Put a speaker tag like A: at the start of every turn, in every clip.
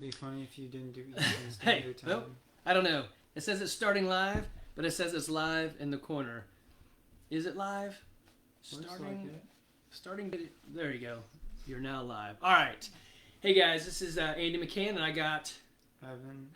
A: Be funny if you didn't do Eastern
B: Hey,
A: Standard Time.
B: nope. I don't know. It says it's starting live, but it says it's live in the corner. Is it live?
A: Looks
B: Starting.
A: like it.
B: Starting. There you go. You're now live. All right. Hey guys, this is Andy McCann, and I got.
A: Evan.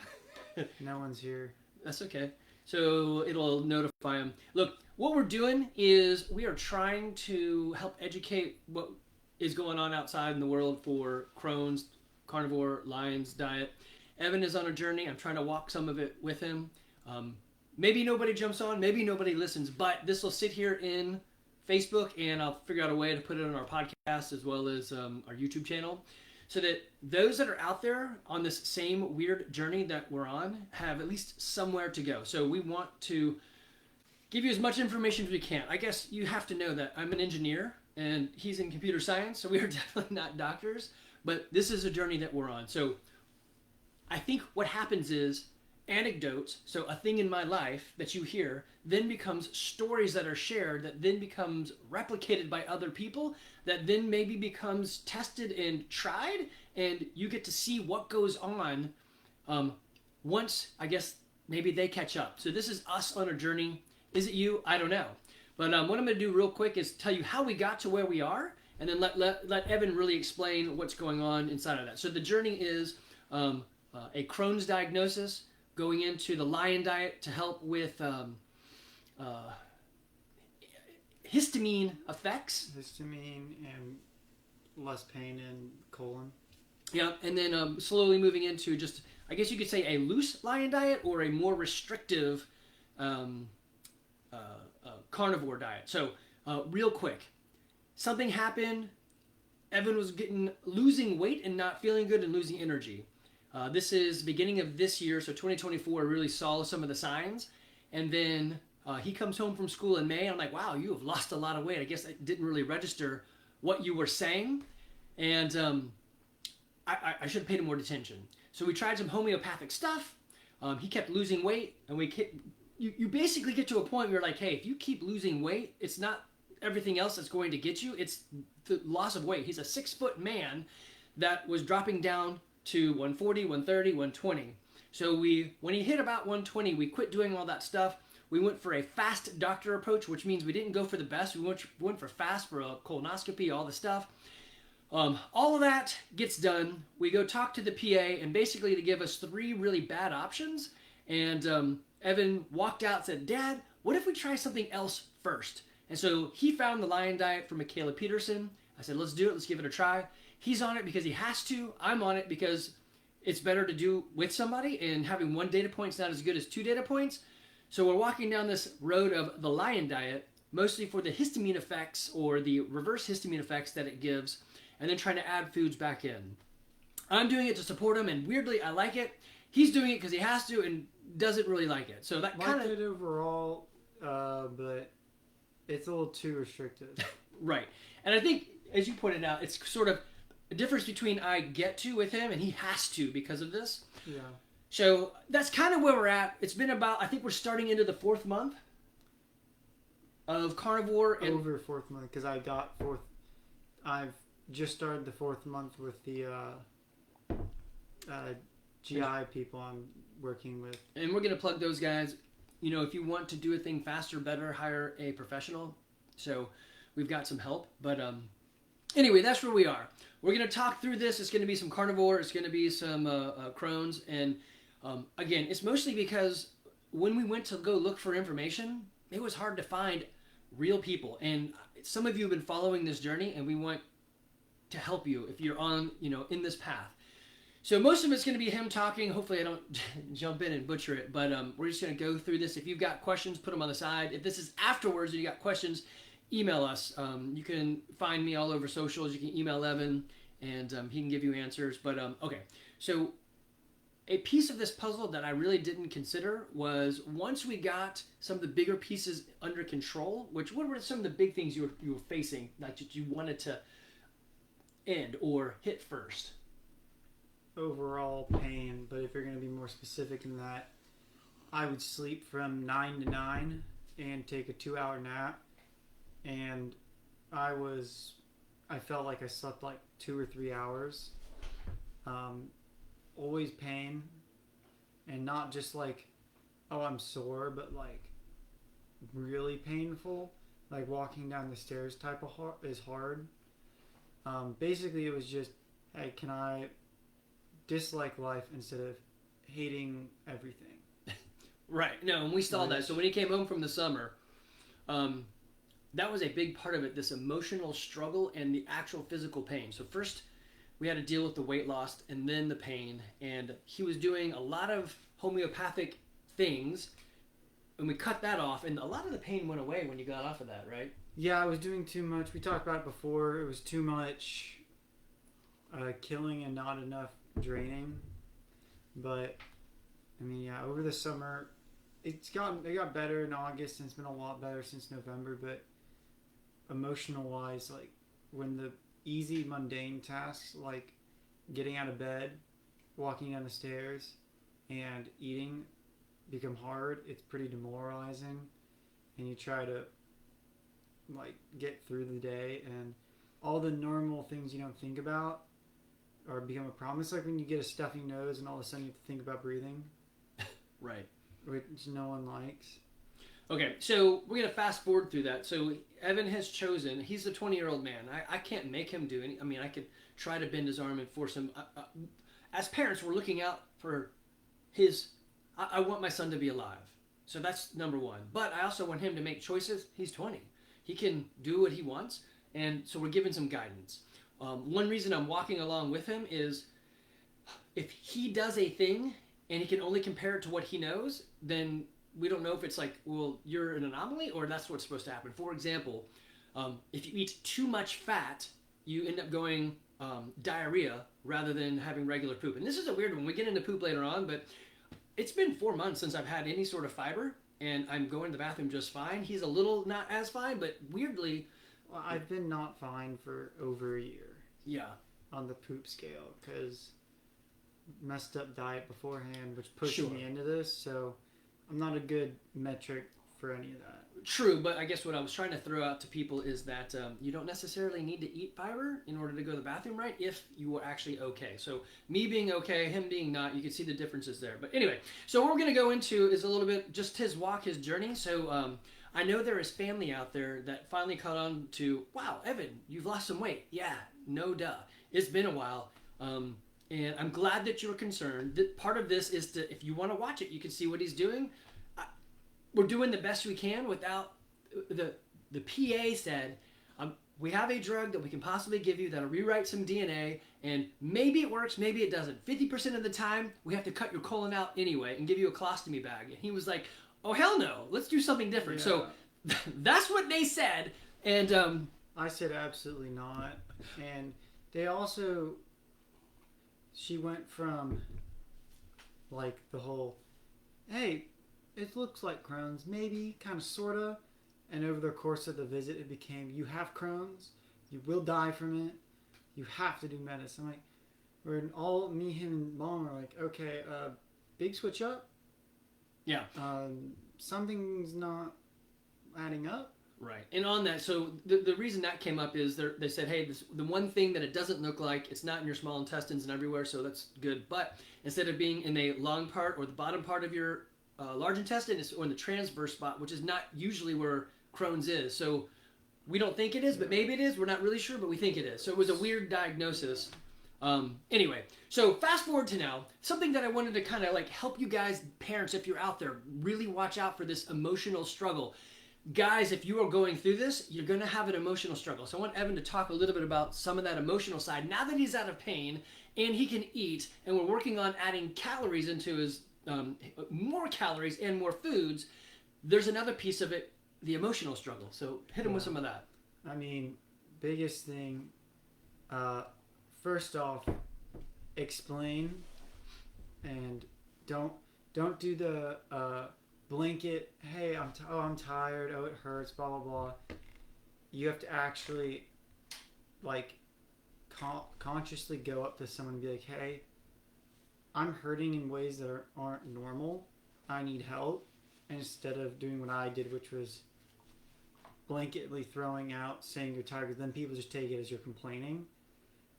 A: No one's here.
B: That's okay. So it'll notify him. Look, what we're doing is we are trying to help educate what is going on outside in the world for Crohn's, Carnivore Lion's diet. Evan is on a journey. I'm trying to walk some of it with him. Maybe nobody jumps on, maybe nobody listens, but this will sit here in Facebook, and I'll figure out a way to put it on our podcast as well as our YouTube channel, so that those that are out there on this same weird journey that we're on have at least somewhere to go. So we want to give you as much information as we can. I guess you have to know that I'm an engineer and he's in computer science, so we are definitely not doctors, but this is a journey that we're on. So I think what happens is anecdotes, so a thing in my life that you hear, then becomes stories that are shared, that then becomes replicated by other people, that then maybe becomes tested and tried, and you get to see what goes on once, I guess, maybe they catch up. So this is us on a journey. Is it you? I don't know. But what I'm going to do real quick is tell you how we got to where we are, and then let Evan really explain what's going on inside of that. So the journey is a Crohn's diagnosis, going into the Lion diet to help with histamine effects.
A: Histamine and less pain in colon.
B: Yeah, and then slowly moving into just, I guess you could say, a loose Lion diet or a more restrictive carnivore diet. So real quick, something happened. Evan was losing weight and not feeling good and losing energy. This is beginning of this year, so 2024, I really saw some of the signs. And then he comes home from school in May. I'm like, wow, you have lost a lot of weight. I guess I didn't really register what you were saying. And I should have paid him more attention. So we tried some homeopathic stuff. He kept losing weight. And you basically get to a point where you're like, hey, if you keep losing weight, it's not everything else that's going to get you. It's the loss of weight. He's a 6-foot man that was dropping down to 140, 130, 120. So when he hit about 120, we quit doing all that stuff. We went for a fast doctor approach, which means we didn't go for the best. We went for fast, for a colonoscopy, all the stuff. All of that gets done. We go talk to the PA, and basically to give us 3 really bad options. And Evan walked out and said, Dad, what if we try something else first? And so he found the Lion diet from Michaela Peterson. I said, let's do it. Let's give it a try. He's on it because he has to. I'm on it because it's better to do with somebody, and having 1 data point is not as good as 2 data points. So we're walking down this road of the Lion diet, mostly for the histamine effects or the reverse histamine effects that it gives, and then trying to add foods back in. I'm doing it to support him, and weirdly, I like it. He's doing it because he has to and doesn't really like it. So that kind of...
A: Like it overall, but it's a little too restrictive.
B: Right. And I think, as you pointed out, it's sort of a difference between I get to with him and he has to because of this.
A: Yeah.
B: So that's kind of where we're at. It's been about, I think we're starting into the 4th month of carnivore. And
A: over 4th month, because I've just started the 4th month with the GI people I'm working with.
B: And we're going to plug those guys. You know, if you want to do a thing faster, better, hire a professional. So we've got some help. But anyway, that's where we are. We're going to talk through this. It's going to be some carnivore. It's going to be some Crohn's. And again, it's mostly because when we went to go look for information, it was hard to find real people. And some of you have been following this journey, and we want to help you if you're on, in this path. So most of it's going to be him talking. Hopefully I don't jump in and butcher it, but we're just going to go through this. If you've got questions, put them on the side. If this is afterwards and you got questions, email us. You can find me all over socials. You can email Evan, and he can give you answers. But okay, so a piece of this puzzle that I really didn't consider was once we got some of the bigger pieces under control, what were some of the big things you were facing, like that you wanted to end or hit first?
A: Overall pain, but if you're going to be more specific than that, I would sleep from 9 to 9 and take a 2-hour nap, and I felt like I slept like 2 or 3 hours. always pain, and not just like, oh, I'm sore, but like really painful. Like walking down the stairs type of is hard. Basically, it was just, hey, can I dislike life instead of hating everything?
B: Right. No, and we saw that. So when he came home from the summer, that was a big part of it, this emotional struggle and the actual physical pain. So first we had to deal with the weight loss and then the pain, and he was doing a lot of homeopathic things, and we cut that off, and a lot of the pain went away when you got off of that, right?
A: Yeah, I was doing too much. We talked about it before. It was too much killing and not enough draining. But I mean, yeah, over the summer, it got better in August, and it's been a lot better since November. But emotional wise, like when the easy mundane tasks like getting out of bed, walking down the stairs, and eating become hard, it's pretty demoralizing, and you try to like get through the day, and all the normal things you don't think about or become a problem. It's like when you get a stuffy nose and all of a sudden you have to think about breathing.
B: Right.
A: Which no one likes.
B: Okay, so we're going to fast forward through that. So Evan has chosen, he's a 20-year-old man. I can't make him do any, I mean, I could try to bend his arm and force him. As parents, we're looking out for his, I want my son to be alive. So that's number one. But I also want him to make choices. He's 20. He can do what he wants. And so we're giving some guidance. One reason I'm walking along with him is if he does a thing and he can only compare it to what he knows, then we don't know if it's like, well, you're an anomaly or that's what's supposed to happen. For example, if you eat too much fat, you end up going diarrhea rather than having regular poop. And this is a weird one. We get into poop later on, but it's been 4 months since I've had any sort of fiber, and I'm going to the bathroom just fine. He's a little not as fine, but weirdly...
A: Well, I've been not fine for over a year.
B: Yeah.
A: On the poop scale, because messed up diet beforehand, which pushed me into this, so I'm not a good metric for any of that.
B: True, but I guess what I was trying to throw out to people is that you don't necessarily need to eat fiber in order to go to the bathroom, right? If you were actually okay. So me being okay, him being not, you can see the differences there. But anyway, so what we're going to go into is a little bit just his walk, his journey. So I know there is family out there that finally caught on to, wow, Evan, you've lost some weight. Yeah, no duh. It's been a while. And I'm glad that you're concerned. Part of this is to, if you want to watch it, you can see what he's doing. We're doing the best we can without, the PA said, we have a drug that we can possibly give you that'll rewrite some DNA, and maybe it works, maybe it doesn't. 50% of the time, we have to cut your colon out anyway and give you a colostomy bag. And he was like, oh, hell no, let's do something different. Yeah. So that's what they said. And
A: I said absolutely not. And they also, she went from like the whole, hey, it looks like Crohn's, maybe, kind of, sort of. And over the course of the visit, it became, you have Crohn's, you will die from it, you have to do medicine. Like, we're all, me, him, and mom are like, okay, big switch up.
B: Yeah.
A: Something's not adding up.
B: Right. And on that, so the reason that came up is they said, hey, the one thing that it doesn't look like, it's not in your small intestines and everywhere, so that's good. But instead of being in the long part or the bottom part of your large intestine, it's on the transverse spot, which is not usually where Crohn's is. So we don't think it is, but maybe it is. We're not really sure, but we think it is. So it was a weird diagnosis. Anyway, so fast forward to now, something that I wanted to kind of like help you guys, parents, if you're out there, really watch out for this emotional struggle. Guys, if you are going through this, you're going to have an emotional struggle. So I want Evan to talk a little bit about some of that emotional side. Now that he's out of pain and he can eat, and we're working on adding calories into his, more calories and more foods, there's another piece of it, the emotional struggle. So hit him with some of that.
A: I mean, biggest thing, first off, explain, and don't do the blanket, hey, I'm tired, oh, it hurts, blah, blah, blah. You have to actually, like, consciously go up to someone and be like, hey, I'm hurting in ways that aren't normal. I need help. And instead of doing what I did, which was blanketly throwing out, saying you're tired, because then people just take it as you're complaining.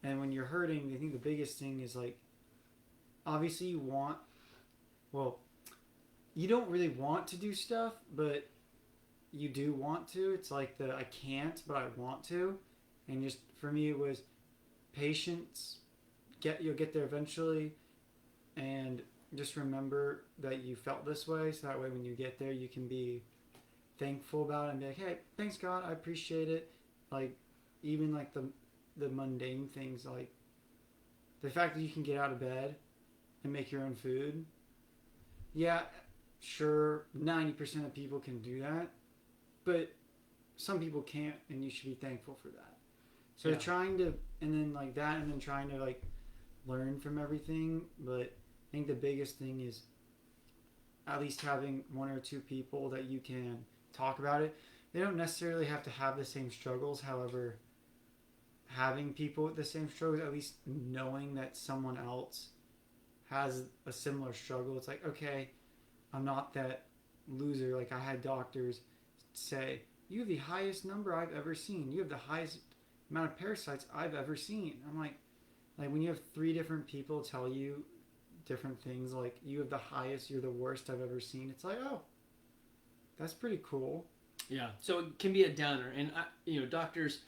A: And when you're hurting, I think the biggest thing is, like, obviously you want, well, you don't really want to do stuff, but you do want to. It's like the I can't, but I want to. And just for me, it was patience. You'll get there eventually, and just remember that you felt this way, so that way when you get there, you can be thankful about it and be like, hey, thanks God, I appreciate it. Like even like the mundane things, like the fact that you can get out of bed and make your own food. Yeah, sure, 90% of people can do that, but some people can't, and you should be thankful for that. So trying to, and then like that, and then trying to like learn from everything. But I think the biggest thing is at least having one or two people that you can talk about it. They don't necessarily have to have the same struggles. However, having people with the same struggles, at least knowing that someone else has a similar struggle, it's like, okay, I'm not that loser. Like I had doctors say, you have the highest number I've ever seen. You have the highest amount of parasites I've ever seen. I'm like when you have 3 different people tell you different things, like you have the highest, you're the worst I've ever seen. It's like, oh, that's pretty cool.
B: Yeah. So it can be a downer, and doctors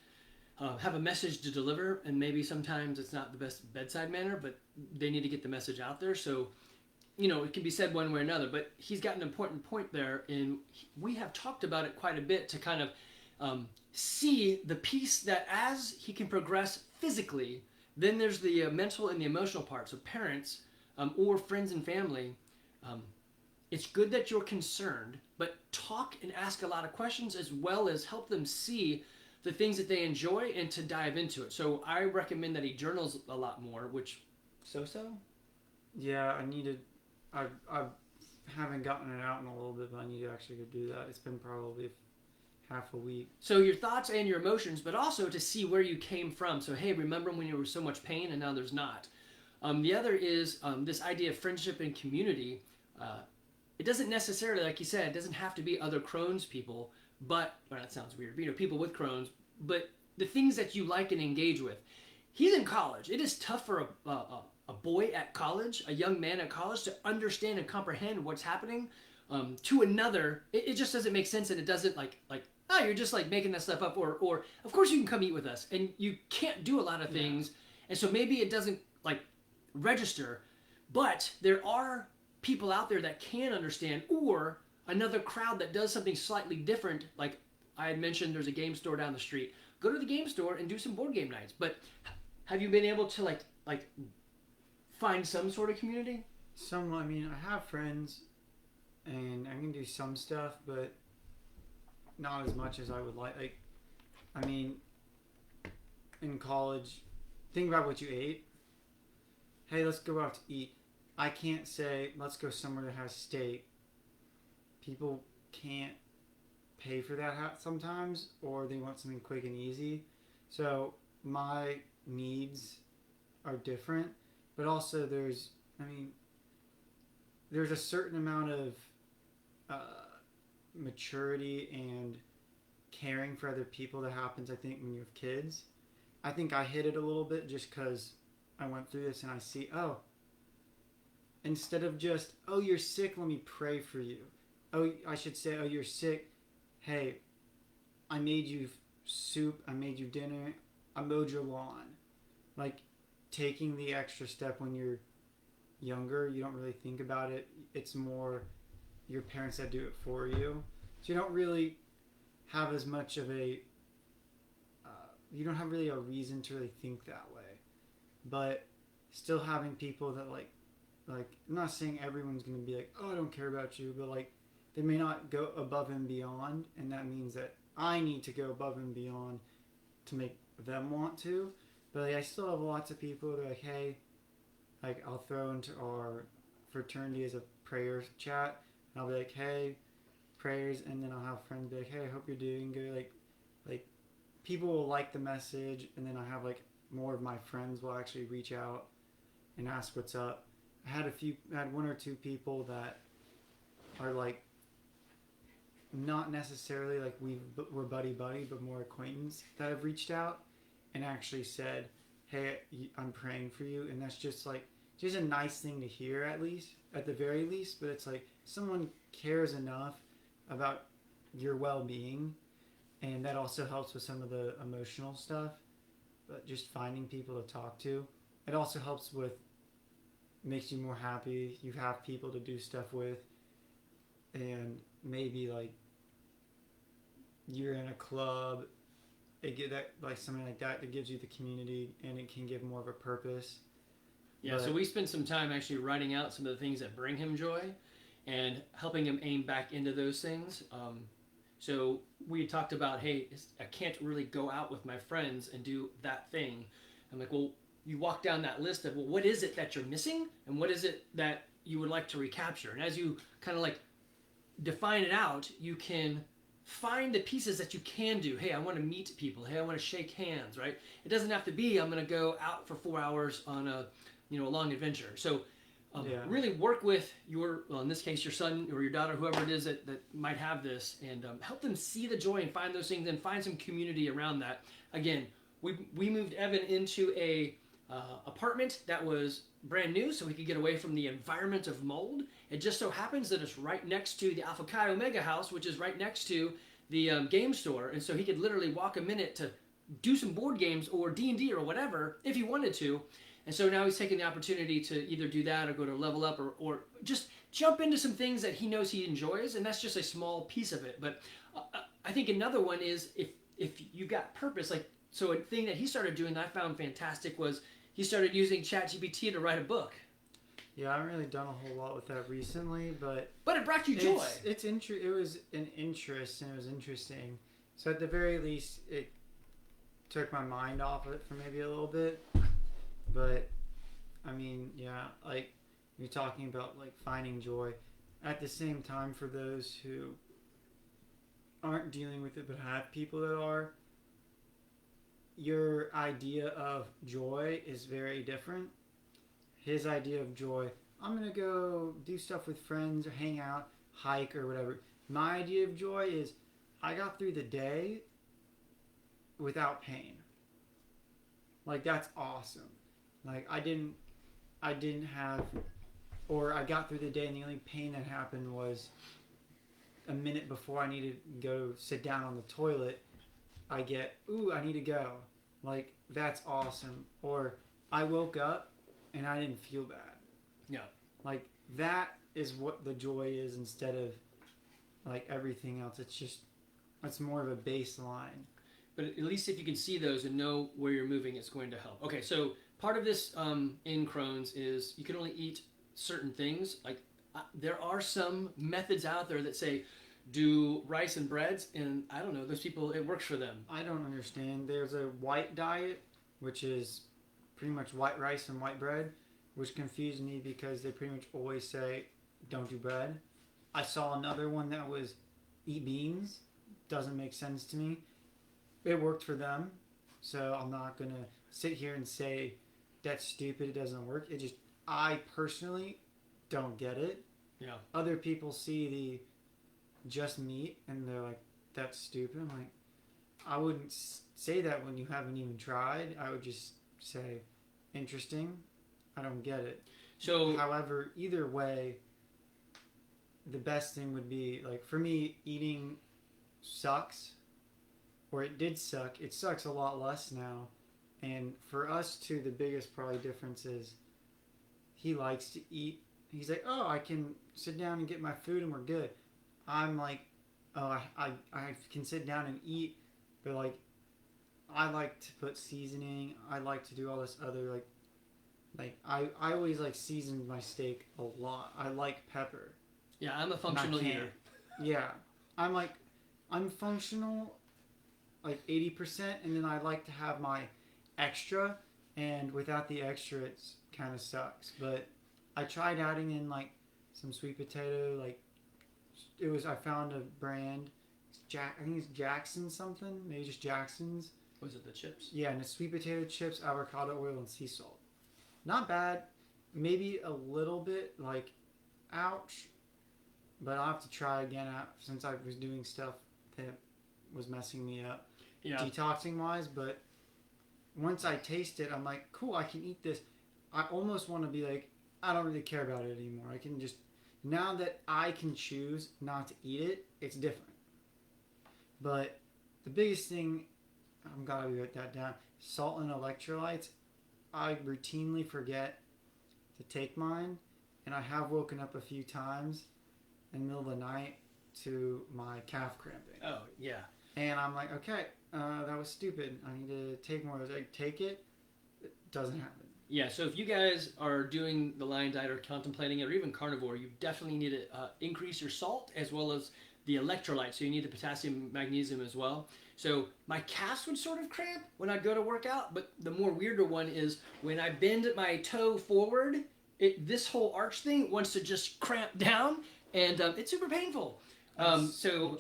B: have a message to deliver, and maybe sometimes it's not the best bedside manner, but they need to get the message out there. So, it can be said one way or another, but he's got an important point there, and we have talked about it quite a bit to kind of see the piece that as he can progress physically, then there's the mental and the emotional part. So parents or friends and family, it's good that you're concerned, but talk and ask a lot of questions as well as help them see the things that they enjoy and to dive into it. So I recommend that he journals a lot more, which so-so?
A: Yeah, I haven't gotten it out in a little bit, but I need to actually go do that. It's been probably half a week.
B: So your thoughts and your emotions, but also to see where you came from. So, hey, remember when you were so much pain and now there's not. The other is this idea of friendship and community. It doesn't necessarily, like you said, it doesn't have to be other Crohn's people, but, well, that sounds weird, but, people with Crohn's, but the things that you like and engage with. He's in college. It is tough for a boy at college, a young man at college, to understand and comprehend what's happening to another. It just doesn't make sense, and it doesn't like oh, you're just like making that stuff up, or of course you can come eat with us, and you can't do a lot of things, and so maybe it doesn't like register, but there are people out there that can understand, or another crowd that does something slightly different. Like I had mentioned, there's a game store down the street. Go to the game store and do some board game nights. But have you been able to like find some sort of community?
A: I mean, I have friends, and I can do some stuff, but not as much as I would like. I mean, in college, think about what you ate. Hey, let's go out to eat. I can't say, let's go somewhere that has steak. People can't pay for that sometimes, or they want something quick and easy. So my needs are different, but also there's a certain amount of maturity and caring for other people that happens, I think, when you have kids. I think I hit it a little bit just because I went through this and I see, oh, instead of just, oh, you're sick, let me pray for you. Oh, I should say, oh, you're sick. Hey, I made you soup, I made you dinner, I mowed your lawn. Like, taking the extra step when you're younger, you don't really think about it. It's more your parents that do it for you. So you don't really have as much of you don't have really a reason to really think that way. But still having people that like I'm not saying everyone's going to be like, oh, I don't care about you, but like they may not go above and beyond, and that means that I need to go above and beyond to make them want to. But like, I still have lots of people that are like, hey, like I'll throw into our fraternity as a prayer chat, and I'll be like, hey, prayers, and then I'll have friends be like, hey, I hope you're doing good. Like people will like the message, and then I have like more of my friends will actually reach out and ask what's up. I had one or two people that are like not necessarily like we're buddy, but more acquaintance that have reached out and actually said, hey, I'm praying for you. And that's just like just a nice thing to hear, at the very least. But it's like someone cares enough about your well-being, and that also helps with some of the emotional stuff. But just finding people to talk to, it also helps with, makes you more happy. You have people to do stuff with, and maybe like you're in a club, it get that, like something like that gives you the community, and it can give more of a purpose.
B: Yeah, so we spent some time actually writing out some of the things that bring him joy and helping him aim back into those things. So we talked about, hey, I can't really go out with my friends and do that thing. I'm like, well, you walk down that list of, well, what is it that you're missing, and what is it that you would like to recapture? And as you kind of like define it out, you can find the pieces that you can do. Hey, I want to meet people. Hey, I want to shake hands, right? It doesn't have to be, I'm going to go out for 4 hours on a long adventure. So really work with your, well, in this case, your son or your daughter, whoever it is that might have this, and help them see the joy and find those things and find some community around that. Again, we moved Evan into a apartment that was brand new so he could get away from the environment of mold. It just so happens that it's right next to the Alpha Chi Omega house, which is right next to the game store, and so he could literally walk a minute to do some board games or D&D or whatever if he wanted to. And so now he's taking the opportunity to either do that or go to Level Up or just jump into some things that he knows he enjoys, and that's just a small piece of it. But I think another one is if you got purpose, like, so a thing that he started doing that I found fantastic was he started using ChatGPT to write a book.
A: Yeah, I haven't really done a whole lot with that recently, but
B: it brought you joy.
A: It was an interest, and it was interesting. So at the very least, it took my mind off of it for maybe a little bit. But I mean, yeah, like you're talking about like finding joy. At the same time, for those who aren't dealing with it but have people that are, your idea of joy is very different. His idea of joy, I'm going to go do stuff with friends or hang out, hike or whatever. My idea of joy is I got through the day without pain. Like, that's awesome. Like, I didn't have, or I got through the day and the only pain that happened was a minute before I needed to go sit down on the toilet. I get, ooh, I need to go. Like, that's awesome. Or I woke up and I didn't feel bad.
B: Yeah.
A: Like, that is what the joy is instead of, like, everything else. It's more of a baseline.
B: But at least if you can see those and know where you're moving, it's going to help. Okay, so part of this in Crohn's is you can only eat certain things. Like, there are some methods out there that say, do rice and breads, and I don't know, those people, it works for them.
A: I don't understand. There's a white diet, which is pretty much white rice and white bread, which confused me because they pretty much always say, don't do bread. I saw another one that was eat beans. Doesn't make sense to me. It worked for them, so I'm not going to sit here and say that's stupid, it doesn't work. I personally don't get it.
B: Yeah.
A: Other people see the just meat and they're like, that's stupid. I'm like, I wouldn't say that when you haven't even tried. I would just say, interesting. I don't get it.
B: So,
A: however, either way, the best thing would be, like, for me, eating sucks, or it did suck. It sucks a lot less now. And for us two, the biggest probably difference is he likes to eat. He's like, oh, I can sit down and get my food and we're good. I'm like, oh, I can sit down and eat, but like, I like to put seasoning. I like to do all this other like I always like season my steak a lot. I like pepper.
B: Yeah, I'm a functional eater.
A: Yeah, I'm functional like 80%, and then I like to have my extra, and without the extra, it kind of sucks. But I tried adding in like some sweet potato, like I found a brand, I think it's Jackson something, maybe just Jackson's.
B: Was it the chips?
A: Yeah, and it's sweet potato chips, avocado oil, and sea salt. Not bad. Maybe a little bit like, ouch. But I'll have to try again since I was doing stuff that was messing me up, detoxing wise. But once I taste it, I'm like, cool, I can eat this. I almost want to be like, I don't really care about it anymore. I can just, now that I can choose not to eat it, it's different. But the biggest thing, I'm gotta write that down, salt and electrolytes. I routinely forget to take mine, and I have woken up a few times in the middle of the night to my calf cramping.
B: Oh, yeah.
A: And I'm like, okay, that was stupid. I need to take more. I take it. It doesn't happen.
B: Yeah, so if you guys are doing the Lion diet or contemplating it, or even carnivore, you definitely need to increase your salt as well as the electrolytes. So you need the potassium, magnesium as well. So my calves would sort of cramp when I go to work out, but the more weirder one is when I bend my toe forward, this whole arch thing wants to just cramp down, and it's super painful. So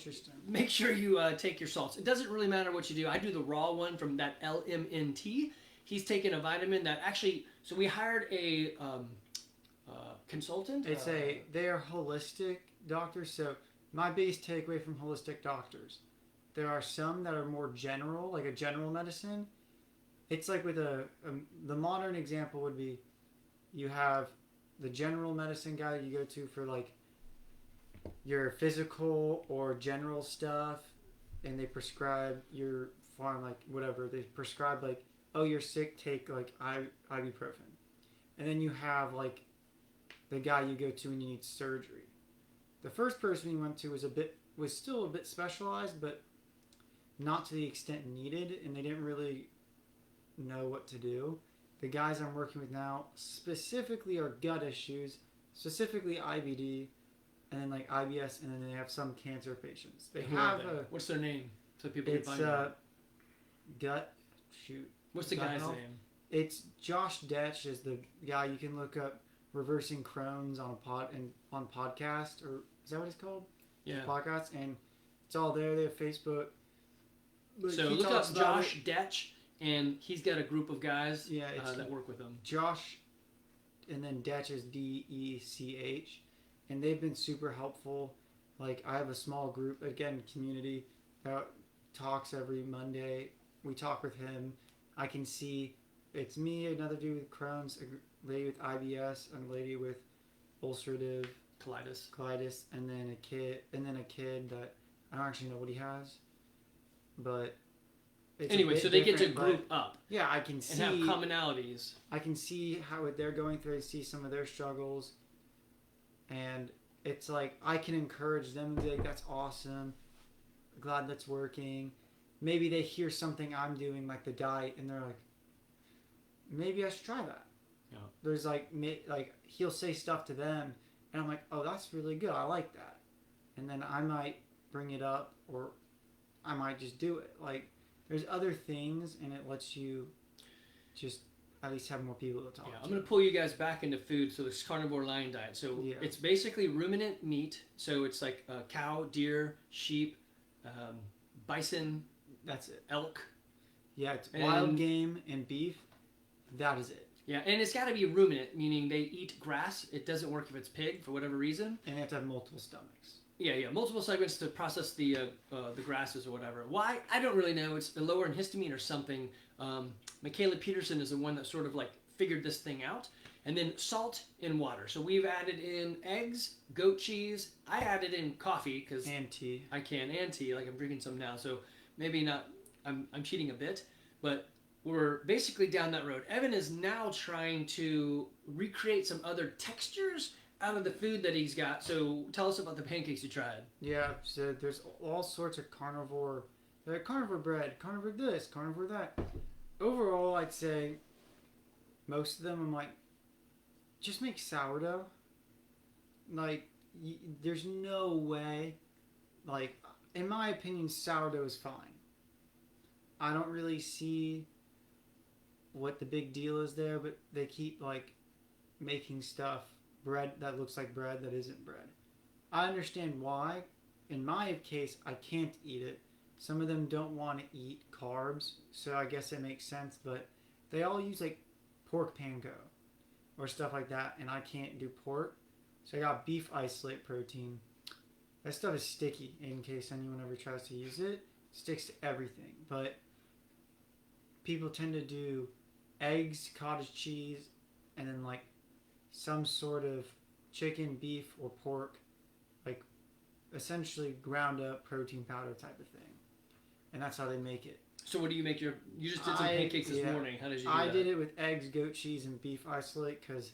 B: make sure you take your salts. It doesn't really matter what you do. I do the raw one from that LMNT. He's taken a vitamin that actually, so we hired a consultant.
A: They are holistic doctors. So my biggest takeaway from holistic doctors, there are some that are more general, like a general medicine. It's like with the modern example would be, you have the general medicine guy you go to for like your physical or general stuff, and they prescribe your farm, like whatever. They prescribe like, oh, you're sick, take like ibuprofen. And then you have like the guy you go to when you need surgery. The first person we went to was still a bit specialized, but not to the extent needed, and they didn't really know what to do. The guys I'm working with now specifically are gut issues, specifically IBD, and then like IBS, and then they have some cancer patients. They have
B: what's their name so people can find
A: them?
B: What's the guy's name?
A: It's Josh Detch is the guy. You can look up reversing Crohn's on on podcast, or is that what it's called?
B: Yeah,
A: podcast, and it's all there. They have Facebook.
B: So look up Josh Detch, and he's got a group of guys that work with him.
A: Josh, and then Detch is DECH, and they've been super helpful. Like, I have a small group, again, community, that talks every Monday. We talk with him. I can see it's me, another dude with Crohn's, a lady with IBS, and a lady with ulcerative colitis, and then a kid that I don't actually know what he has, but
B: anyway, so they get to group up.
A: Yeah, I can see
B: and have commonalities.
A: I can see how what they're going through. I see some of their struggles, and it's like I can encourage them and be like, "That's awesome. Glad that's working." Maybe they hear something I'm doing, like the diet, and they're like, maybe I should try that.
B: Yeah.
A: There's like he'll say stuff to them, and I'm like, oh, that's really good. I like that. And then I might bring it up, or I might just do it. Like, there's other things, and it lets you just at least have more people to talk to.
B: I'm going to pull you guys back into food. So this Carnivore Lion diet. So it's basically ruminant meat. So it's like cow, deer, sheep, bison.
A: That's it.
B: Elk.
A: Yeah, it's wild game and beef. That is it.
B: Yeah, and it's got to be ruminant, meaning they eat grass. It doesn't work if it's pig for whatever reason.
A: And they have to have multiple stomachs.
B: Yeah, multiple segments to process the grasses or whatever. Why? I don't really know. It's lower in histamine or something. Michaela Peterson is the one that sort of like figured this thing out. And then salt and water. So we've added in eggs, goat cheese. I added in coffee because
A: and tea.
B: I can, and tea. Like I'm drinking some now, so maybe not. I'm cheating a bit, but we're basically down that road. Evan is now trying to recreate some other textures out of the food that he's got. So tell us about the pancakes you tried.
A: Yeah, so there's all sorts of carnivore bread, carnivore this, carnivore that. Overall, I'd say most of them I'm like, just make sourdough. Like, there's no way, like, in my opinion, sourdough is fine. I don't really see what the big deal is there, but they keep, like, making stuff, bread that looks like bread that isn't bread. I understand why. In my case, I can't eat it. Some of them don't want to eat carbs, so I guess it makes sense, but they all use, like, pork panko or stuff like that, and I can't do pork. So I got beef isolate protein. That stuff is sticky in case anyone ever tries to use it. It sticks to everything, but people tend to do eggs, cottage cheese, and then like some sort of chicken, beef, or pork, like essentially ground up protein powder type of thing, and that's how they make it.
B: So what do you make you just did some pancakes this morning. How did you do
A: I
B: that?
A: did it with eggs, goat cheese, and beef isolate because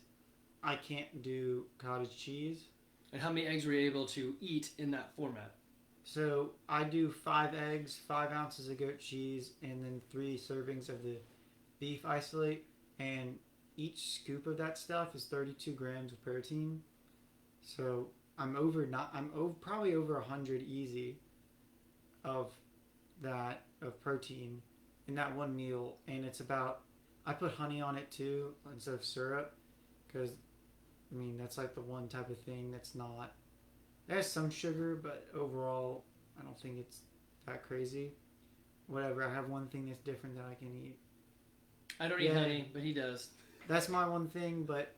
A: I can't do cottage cheese.
B: And how many eggs were you able to eat in that format?
A: So I do 5 eggs, 5 ounces of goat cheese, and then 3 servings of the beef isolate. And each scoop of that stuff is 32 grams of protein. So I'm probably over 100 easy of that of protein in that one meal, and it's about, I put honey on it too instead of syrup, because I mean that's like the one type of thing that's not, it has some sugar, but overall I don't think it's that crazy. Whatever, I have one thing that's different that I can eat.
B: I don't eat honey, but he does.
A: That's my one thing, but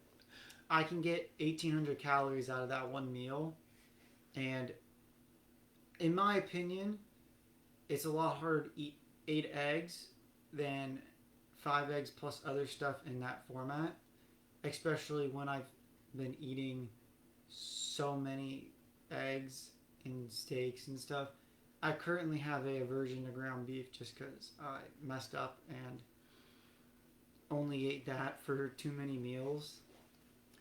A: I can get 1,800 calories out of that one meal, and in my opinion it's a lot harder to eat 8 eggs than 5 eggs plus other stuff in that format, especially when I've been eating so many eggs and steaks and stuff. I currently have a aversion to ground beef just because I messed up and only ate that for too many meals,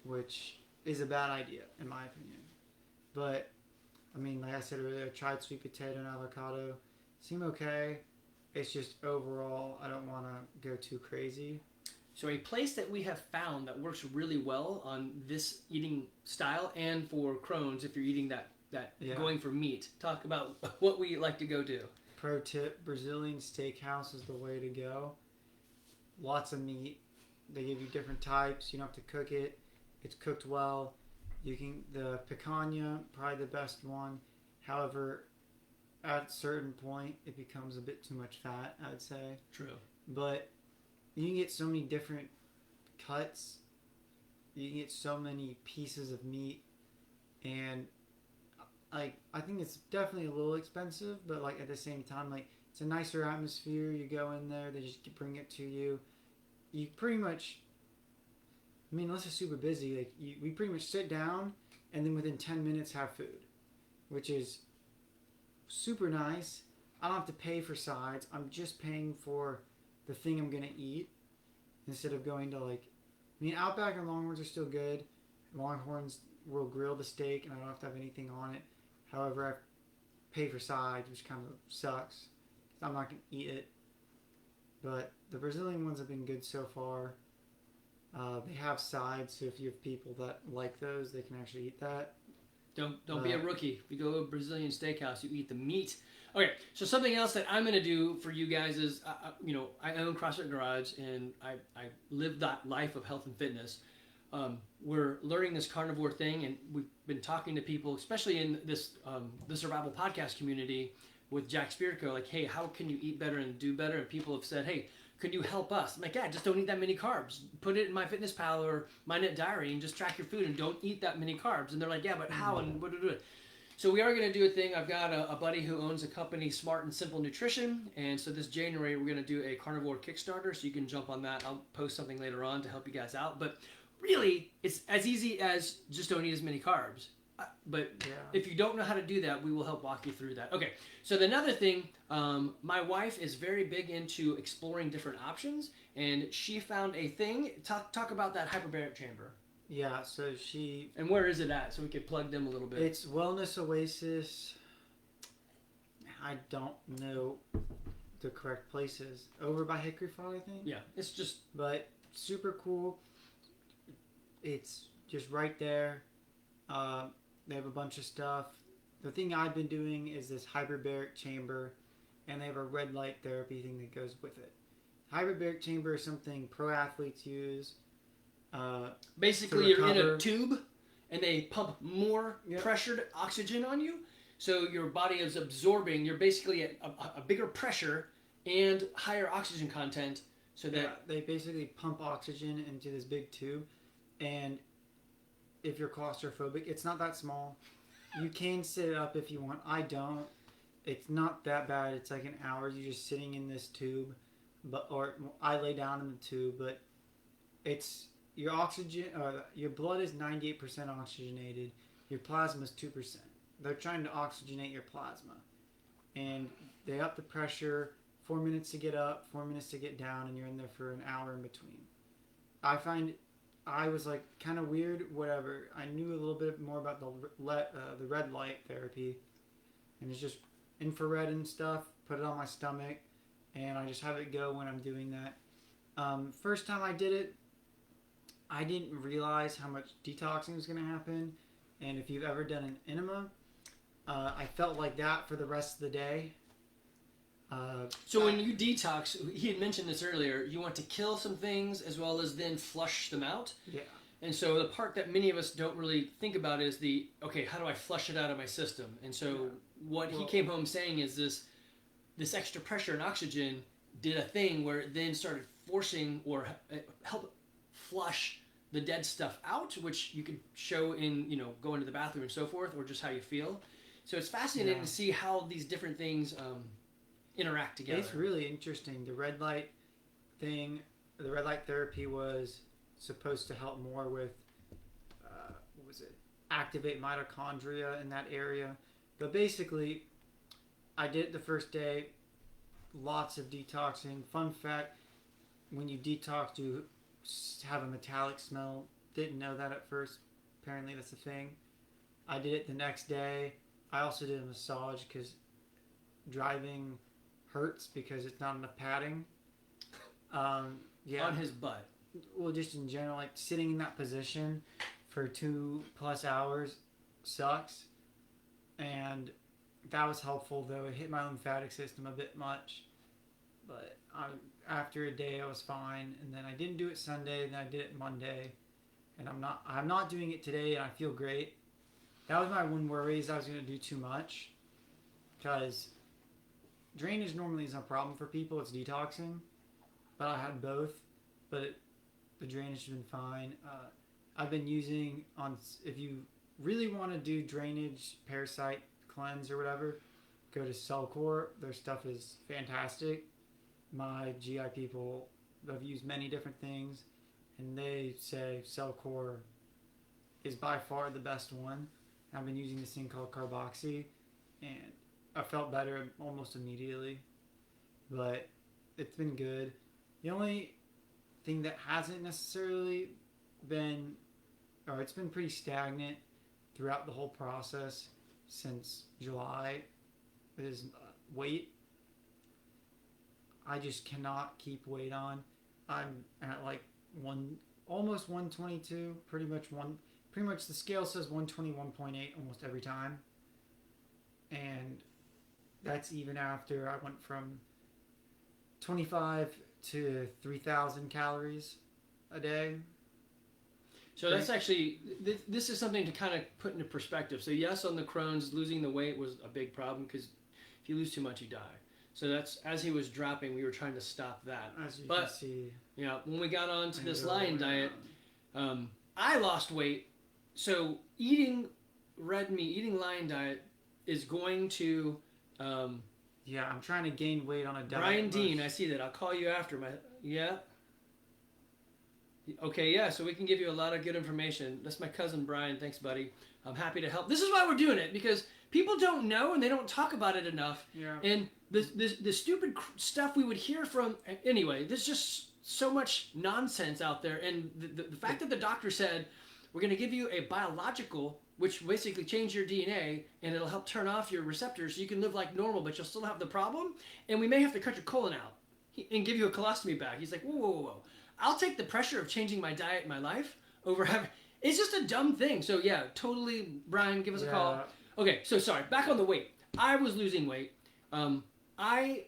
A: which is a bad idea in my opinion. But I mean, like I said earlier, I tried sweet potato and avocado. Seem okay. It's just overall, I don't want to go too crazy.
B: So a place that we have found that works really well on this eating style and for Crohn's, if you're eating that going for meat. Talk about what we like to go to.
A: Pro tip, Brazilian steakhouse is the way to go. Lots of meat. They give you different types. You don't have to cook it. It's cooked well. The picanha, probably the best one. However, at a certain point, it becomes a bit too much fat, I would say.
B: True.
A: But you can get so many different cuts. You can get so many pieces of meat. And I think it's definitely a little expensive, but like at the same time, like it's a nicer atmosphere. You go in there, they just bring it to you. You pretty much, I mean, unless it's super busy, like we pretty much sit down and then within 10 minutes have food, which is super nice. I don't have to pay for sides. I'm just paying for the thing I'm gonna eat instead of going to like, I mean, Outback and Longhorns are still good. Longhorns will grill the steak and I don't have to have anything on it. However, I pay for sides, which kind of sucks. I'm not gonna eat it. But the Brazilian ones have been good so far. They have sides, so if you have people that like those, they can actually eat that.
B: Don't be a rookie. If you go to a Brazilian steakhouse, you eat the meat. Okay, so something else that I'm going to do for you guys is, I own CrossFit Garage, and I live that life of health and fitness. We're learning this carnivore thing, and we've been talking to people, especially in this the survival podcast community with Jack Spirko, like, hey, how can you eat better and do better? And people have said, hey, could you help us? I'm like, yeah, just don't eat that many carbs. Put it in MyFitnessPal or MyNet Diary and just track your food and don't eat that many carbs. And they're like, yeah, but how? And what do it? So we are going to do a thing. I've got a buddy who owns a company, Smart and Simple Nutrition. And so this January, we're going to do a carnivore Kickstarter. So you can jump on that. I'll post something later on to help you guys out. But really, it's as easy as just don't eat as many carbs. But if you don't know how to do that, we will help walk you through that. Okay, so another thing, my wife is very big into exploring different options, and she found a thing. Talk about that hyperbaric chamber.
A: Yeah, so she...
B: And where is it at, so we could plug them a little bit?
A: It's Wellness Oasis. I don't know the correct places. Over by Hickory Farm, I think?
B: Yeah, it's just...
A: But super cool. It's just right there. They have a bunch of stuff. The thing I've been doing is this hyperbaric chamber, and they have a red light therapy thing that goes with it. Hyperbaric chamber is something pro athletes use.
B: Basically, you're in a tube, and they pump more pressured oxygen on you, so your body is absorbing. You're basically at a bigger pressure and higher oxygen content, so that
A: they basically pump oxygen into this big tube, and if you're claustrophobic, it's not that small. You can sit up if you want. I don't. It's not that bad. It's like an hour. You're just sitting in this tube, or I lay down in the tube. But your oxygen, your blood is 98% oxygenated. Your plasma is 2%. They're trying to oxygenate your plasma, and they up the pressure. 4 minutes to get up, 4 minutes to get down, and you're in there for an hour in between. I was like kind of weird, whatever. I knew a little bit more about the red light therapy, and it's just infrared and stuff. Put it on my stomach, and I just have it go when I'm doing that. First time I did it, I didn't realize how much detoxing was going to happen, and if you've ever done an enema, I felt like that for the rest of the day.
B: So when you detox, he had mentioned this earlier, you want to kill some things as well as then flush them out.
A: Yeah.
B: And so the part that many of us don't really think about is okay, how do I flush it out of my system? And so what he came home saying is this extra pressure and oxygen did a thing where it then started forcing or help flush the dead stuff out, which you could show in, going to the bathroom and so forth, or just how you feel. So it's fascinating to see how these different things interact together.
A: It's really interesting. The red light thing, the red light therapy was supposed to help more with, activate mitochondria in that area. But basically, I did it the first day, lots of detoxing. Fun fact, when you detox, you have a metallic smell. Didn't know that at first. Apparently that's a thing. I did it the next day. I also did a massage because driving hurts because it's not enough padding.
B: On his butt.
A: Well, just in general, like sitting in that position for 2+ hours sucks. And that was helpful, though. It hit my lymphatic system a bit much. But after a day, I was fine. And then I didn't do it Sunday, and then I did it Monday. And I'm not doing it today, and I feel great. That was my one worry, is I was going to do too much. Because drainage normally isn't a problem for people. It's detoxing. But I had both. But the drainage has been fine. I've been using, if you really want to do drainage, parasite cleanse or whatever, go to Cellcore. Their stuff is fantastic. My GI people have used many different things, and they say Cellcore is by far the best one. I've been using this thing called Carboxy, and I felt better almost immediately. But it's been good. The only thing that hasn't necessarily been, or it's been pretty stagnant throughout the whole process since July, is weight. I just cannot keep weight on. I'm at like almost 122, pretty much the scale says 121.8 almost every time. And that's even after I went from 25 to 3,000 calories a day.
B: So that's actually, this is something to kind of put into perspective. So yes, on the Crohn's, losing the weight was a big problem because if you lose too much, you die. So that's, as he was dropping, we were trying to stop that.
A: As you can see.
B: When we got on to this lion diet, I lost weight. So eating red meat, eating lion diet is going to...
A: I'm trying to gain weight on a diet.
B: Brian Dean, I see that. I'll call you after. Okay, so we can give you a lot of good information. That's my cousin Brian. Thanks, buddy. I'm happy to help. This is why we're doing it, because people don't know and they don't talk about it enough.
A: Yeah.
B: And the stupid stuff we would hear from... Anyway, there's just so much nonsense out there. And the fact that the doctor said, we're going to give you a biological, which basically change your DNA, and it'll help turn off your receptors so you can live like normal, but you'll still have the problem, and we may have to cut your colon out and give you a colostomy bag. He's like, whoa. I'll take the pressure of changing my diet in my life over having... It's just a dumb thing. So totally, Brian, give us a call. Okay, so sorry, back on the weight. I was losing weight. I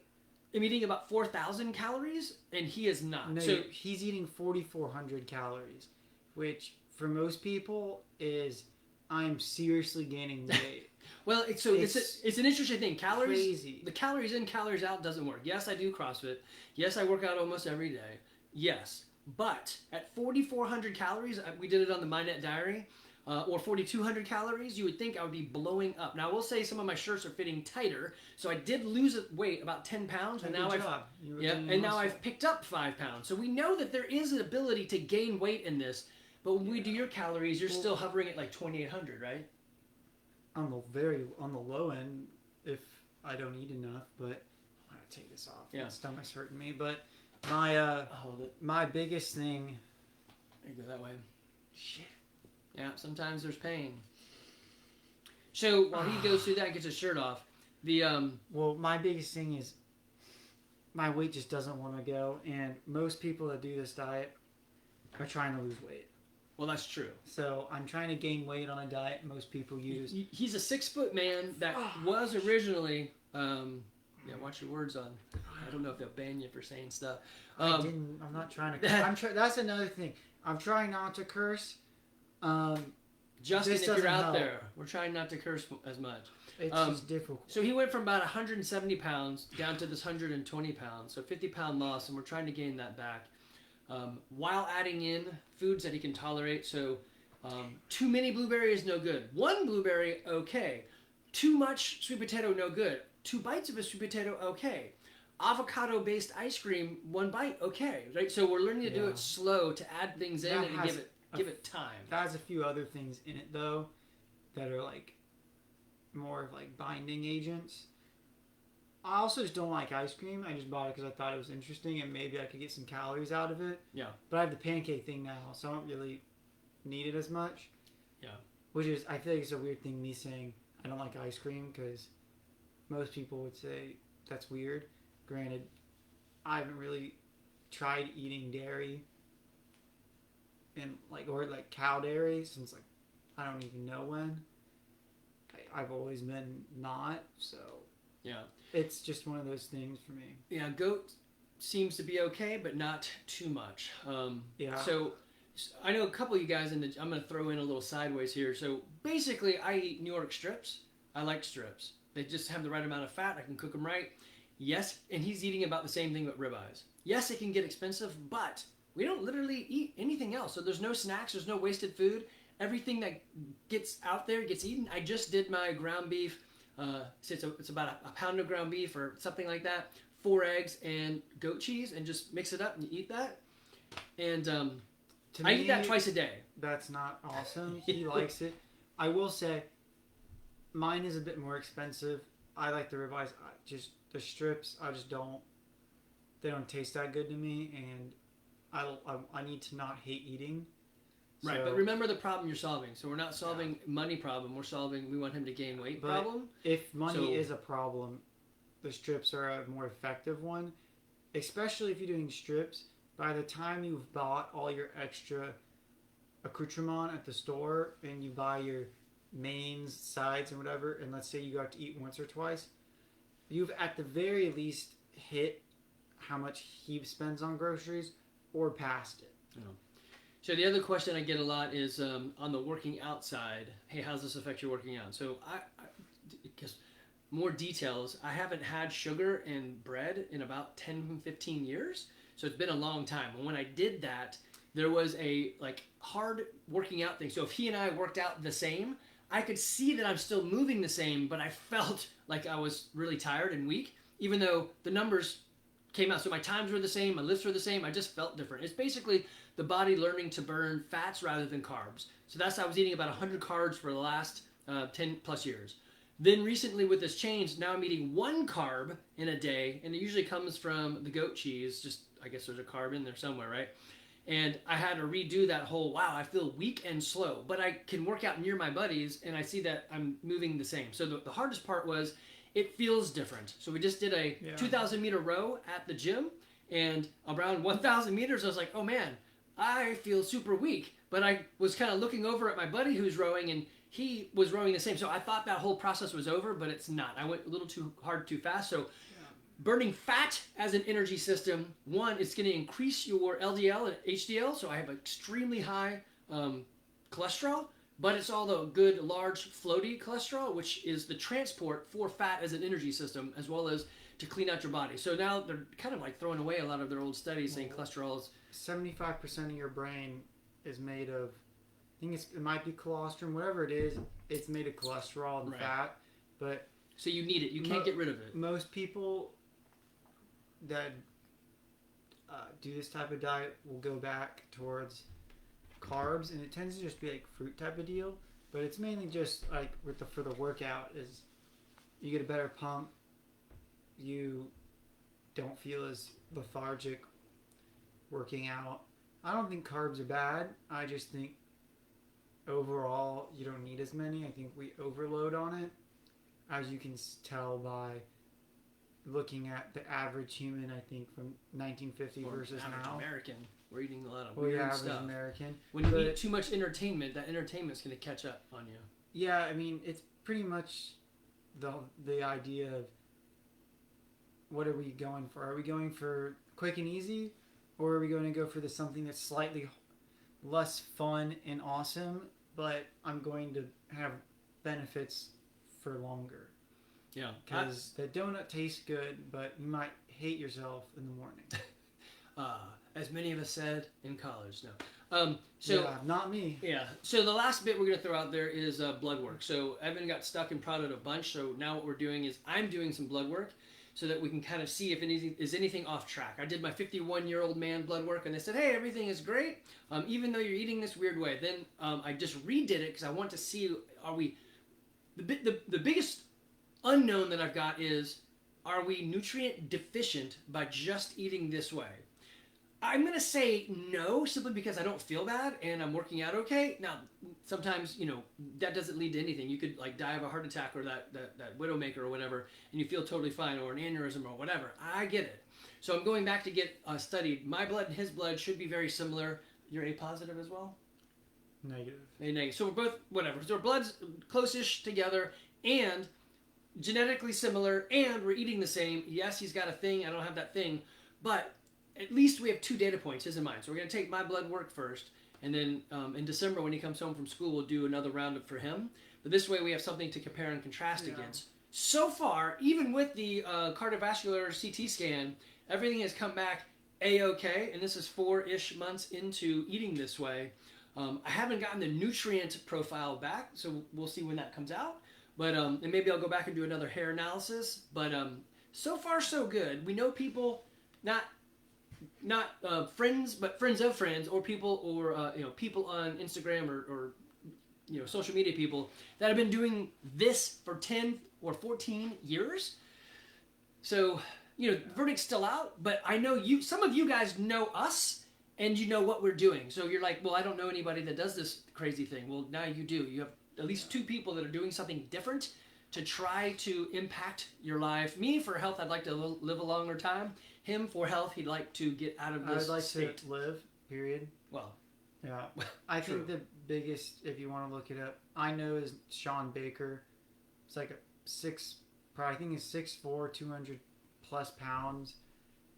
B: am eating about 4,000 calories, and he is not.
A: No,
B: so
A: he's eating 4,400 calories, which for most people is, I'm seriously gaining weight.
B: Well, it's an interesting thing. Calories,
A: crazy.
B: The calories in, calories out doesn't work. Yes, I do CrossFit. Yes, I work out almost every day. Yes, but at 4,400 calories, we did it on the MyNet Diary. or 4,200 calories, you would think I would be blowing up. Now, I will say some of my shirts are fitting tighter, so I did lose weight, about 10 pounds, and now I've picked up 5 pounds. So we know that there is an ability to gain weight in this, but when we do your calories, you're still hovering at like 2,800, right?
A: On the low end, if I don't eat enough, but I'm gonna take this off.
B: Yeah.
A: My stomach's hurting me, but my biggest thing.
B: There you go that way. Shit. Yeah, sometimes there's pain. So while he goes through that and gets his shirt off,
A: well, my biggest thing is my weight just doesn't want to go, and most people that do this diet are trying to lose weight.
B: Well, that's true.
A: So I'm trying to gain weight on a diet most people use.
B: He's a 6-foot man that was originally. Yeah, watch your words on. I don't know if they'll ban you for saying stuff.
A: I'm not trying to. That's another thing. I'm trying not to curse.
B: Justin, if you're out there, we're trying not to curse as much.
A: It's just difficult.
B: So he went from about 170 pounds down to this 120 pounds, so 50-pound loss, and we're trying to gain that back while adding in foods that he can tolerate. So too many blueberry is no good. 1 blueberry, okay. Too much sweet potato, no good. 2 bites of a sweet potato, okay. Avocado-based ice cream, 1 bite, okay. Right. So we're learning to do it slow, to add things in and give it time.
A: That has a few other things in it though, that are like more of like binding agents. I also just don't like ice cream. I just bought it because I thought it was interesting and maybe I could get some calories out of it.
B: Yeah.
A: But I have the pancake thing now, so I don't really need it as much.
B: Yeah.
A: Which is, I feel like it's a weird thing, me saying I don't like ice cream, because most people would say that's weird. Granted, I haven't really tried eating dairy and or cow dairy since I don't even know when. I've always been not, so
B: yeah, it's
A: just one of those things for me.
B: Yeah, goat seems to be okay, but not too much.
A: Yeah.
B: So I know a couple of you guys I'm going to throw in a little sideways here. So basically, I eat New York strips. I like strips. They just have the right amount of fat. I can cook them right. Yes, and he's eating about the same thing with ribeyes. Yes, it can get expensive, but we don't literally eat anything else. So there's no snacks. There's no wasted food. Everything that gets out there gets eaten. I just did my ground beef. It's about a pound of ground beef or something like that. 4 eggs and goat cheese, and just mix it up and you eat that. And I eat that twice a day.
A: That's not awesome. He likes it. I will say, mine is a bit more expensive. I like the ribeyes. Just the strips, they don't taste that good to me, and I need to not hate eating.
B: Right,
A: so,
B: but remember the problem you're solving. So we're not solving money problem. We want him to gain weight problem.
A: If money is a problem, the strips are a more effective one. Especially if you're doing strips, by the time you've bought all your extra accoutrement at the store and you buy your mains, sides, and whatever, and let's say you go out to eat once or twice, you've at the very least hit how much he spends on groceries or past it.
B: Yeah. So the other question I get a lot is on the working out side. Hey, how's this affect your working out? So I guess more details. I haven't had sugar and bread in about 10, 15 years. So it's been a long time. And when I did that, there was a hard working out thing. So if he and I worked out the same, I could see that I'm still moving the same, but I felt like I was really tired and weak, even though the numbers came out. So my times were the same, my lifts were the same. I just felt different. It's basically the body learning to burn fats rather than carbs. So that's how I was eating about 100 carbs for the last 10 plus years. Then recently with this change, now I'm eating 1 carb in a day, and it usually comes from the goat cheese. Just, I guess there's a carb in there somewhere, right? And I had to redo that whole, wow, I feel weak and slow, but I can work out near my buddies, and I see that I'm moving the same. So the hardest part was it feels different. So we just did a 2,000 meter row at the gym, and around 1,000 meters, I was like, oh man, I feel super weak. But I was kind of looking over at my buddy who's rowing, and he was rowing the same. So I thought that whole process was over, but it's not. I went a little too hard, too fast. So burning fat as an energy system, one, it's going to increase your LDL and HDL. So I have extremely high cholesterol, but it's all the good, large, floaty cholesterol, which is the transport for fat as an energy system, as well as to clean out your body. So now they're kind of throwing away a lot of their old studies saying cholesterol is
A: 75% of your brain is made of think it might be colostrum, whatever it is. It's made of cholesterol and
B: Right.
A: fat, but
B: So you need it. You can't get rid of it.
A: most people that do this type of diet will go back towards carbs, and it tends to just be like fruit type of deal. But it's mainly just like for the workout is you get a better pump, you don't feel as lethargic working out. I don't think carbs are bad. I just think overall you don't need as many. I think we overload on it, as you can tell by looking at the average human. I think from 1950
B: Or
A: versus
B: average
A: now.
B: American. We're eating a lot of
A: Well,
B: weird
A: yeah, average
B: stuff.
A: American.
B: When you
A: But-
B: eat too much entertainment, that entertainment's going to catch up on you.
A: Yeah, I mean, it's pretty much the idea of what are we going for? Are we going for quick and easy, or are we going to go for something that's slightly less fun and awesome, but I'm going to have benefits for longer?
B: Yeah.
A: Because the donut tastes good, but you might hate yourself in the morning.
B: As many of us said in college. No.
A: Yeah, not me.
B: Yeah. So the last bit we're going to throw out there is blood work. So Evan got stuck and prodded a bunch. So now what we're doing is I'm doing some blood work so that we can kind of see if anything is anything off track. I did my 51-year-old man blood work, and they said, hey, everything is great, even though you're eating this weird way. Then I just redid it because I want to see, are we... The biggest unknown that I've got is, are we nutrient deficient by just eating this way? I'm going to say no, simply because I don't feel bad and I'm working out okay. Now, sometimes, that doesn't lead to anything. You could die of a heart attack or that Widowmaker or whatever, and you feel totally fine, or an aneurysm or whatever. I get it. So I'm going back to get studied. My blood and his blood should be very similar. You're A positive as well?
A: Negative.
B: A negative. So we're both, whatever. So our blood's close-ish together and genetically similar, and we're eating the same. Yes, he's got a thing. I don't have that thing. But at least we have 2 data points, his and mine. So we're going to take my blood work first, and then in December when he comes home from school, we'll do another roundup for him. But this way we have something to compare and contrast against. So far, even with the cardiovascular CT scan, everything has come back A-okay, and this is 4-ish months into eating this way. I haven't gotten the nutrient profile back, so we'll see when that comes out. But and maybe I'll go back and do another hair analysis. But so far, so good. We know people, not friends, but friends of friends, or people, or people on Instagram or social media people that have been doing this for 10 or 14 years. So the verdict's still out, but I know some of you guys know us, and you know what we're doing. So you're like, well, I don't know anybody that does this crazy thing. Well, now you do. You have at least 2 people that are doing something different to try to impact your life. Me, for health, I'd like to live a longer time. Him, for health, he'd like to get out of this
A: I'd like
B: state.
A: to live, period.
B: Well,
A: yeah. I think the biggest, if you want to look it up, I know is Sean Baker. It's like I think he's 6'4", 200 plus pounds,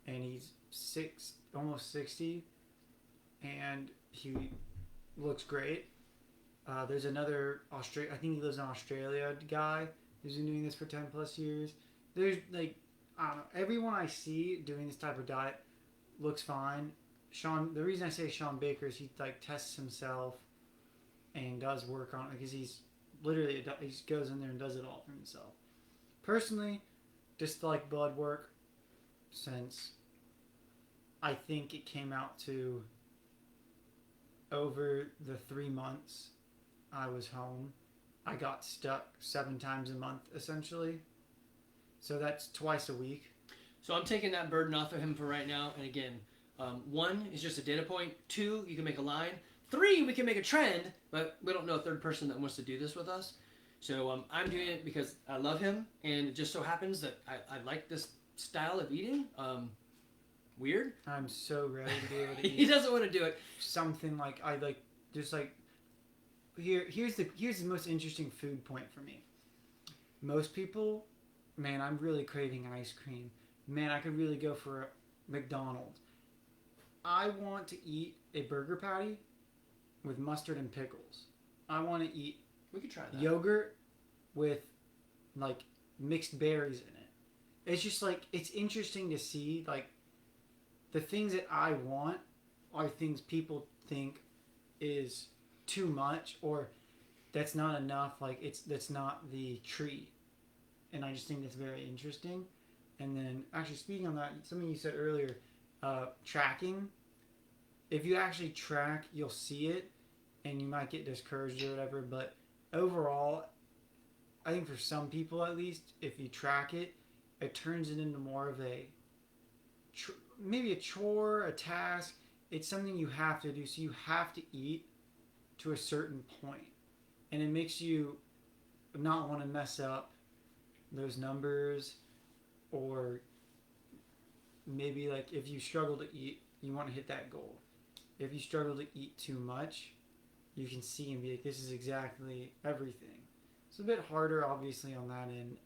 A: and he's almost 60, and he looks great. There's another I think he lives in Australia, guy who's been doing this for 10 plus years. There's I don't know, everyone I see doing this type of diet looks fine. The reason I say Sean Baker is he tests himself and does work on it, because he just goes in there and does it all for himself. Personally, just blood work, since I think it came out to, over the 3 months I was home, I got stuck 7 times a month essentially. So that's twice a week.
B: so I'm taking that burden off of him for right now. And again, 1 is just a data point. 2, you can make a line. 3, we can make a trend, but we don't know a third person that wants to do this with us. So I'm doing it because I love him, and it just so happens that I like this style of eating. Weird.
A: I'm so ready to be able to
B: He
A: eat
B: doesn't want to do it.
A: something here's the most interesting food point for me. Most people, man, I'm really craving ice cream. Man, I could really go for a McDonald's. I want to eat a burger patty with mustard and pickles. I want to eat
B: We could try that.
A: yogurt with mixed berries in it. It's just it's interesting to see the things that I want are things people think is too much or that's not enough. Like that's not the treat. And I just think that's very interesting. And then actually speaking on that, something you said earlier, tracking. If you actually track, you'll see it, and you might get discouraged or whatever. But overall, I think for some people at least, if you track it, it turns it into more of a maybe a chore, a task. It's something you have to do. So you have to eat to a certain point, and it makes you not want to mess up those numbers, or maybe like if you struggle to eat, you want to hit that goal. If you struggle to eat too much, you can see and be like, this is exactly everything. It's a bit harder, obviously, on that end.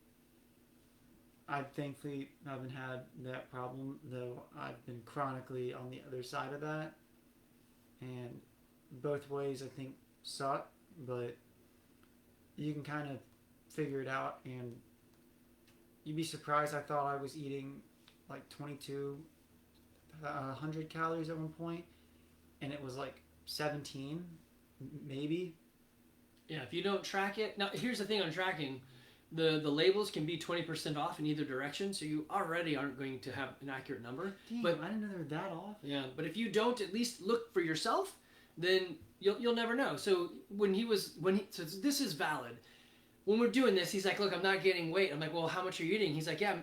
A: I thankfully haven't had that problem, though I've been chronically on the other side of that. And both ways, I think, suck, but you can kind of figure it out. And you'd be surprised. I thought I was eating like 2,200 calories at one point, and it was like 17, maybe.
B: Yeah, if you don't track it. Now, here's the thing on tracking. The labels can be 20% off in either direction, so you already aren't going to have an accurate number.
A: Damn,
B: but
A: I didn't know they were that off.
B: Yeah, but if you don't at least look for yourself, then you'll never know. So so this is valid. When we're doing this, he's like, "Look, I'm not gaining weight." I'm like, "Well, how much are you eating?" He's like, "Yeah,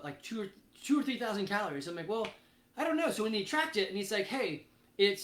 B: like 2,000 or 3,000 calories." I'm like, "Well, I don't know." So when he tracked it, and he's like, "Hey, it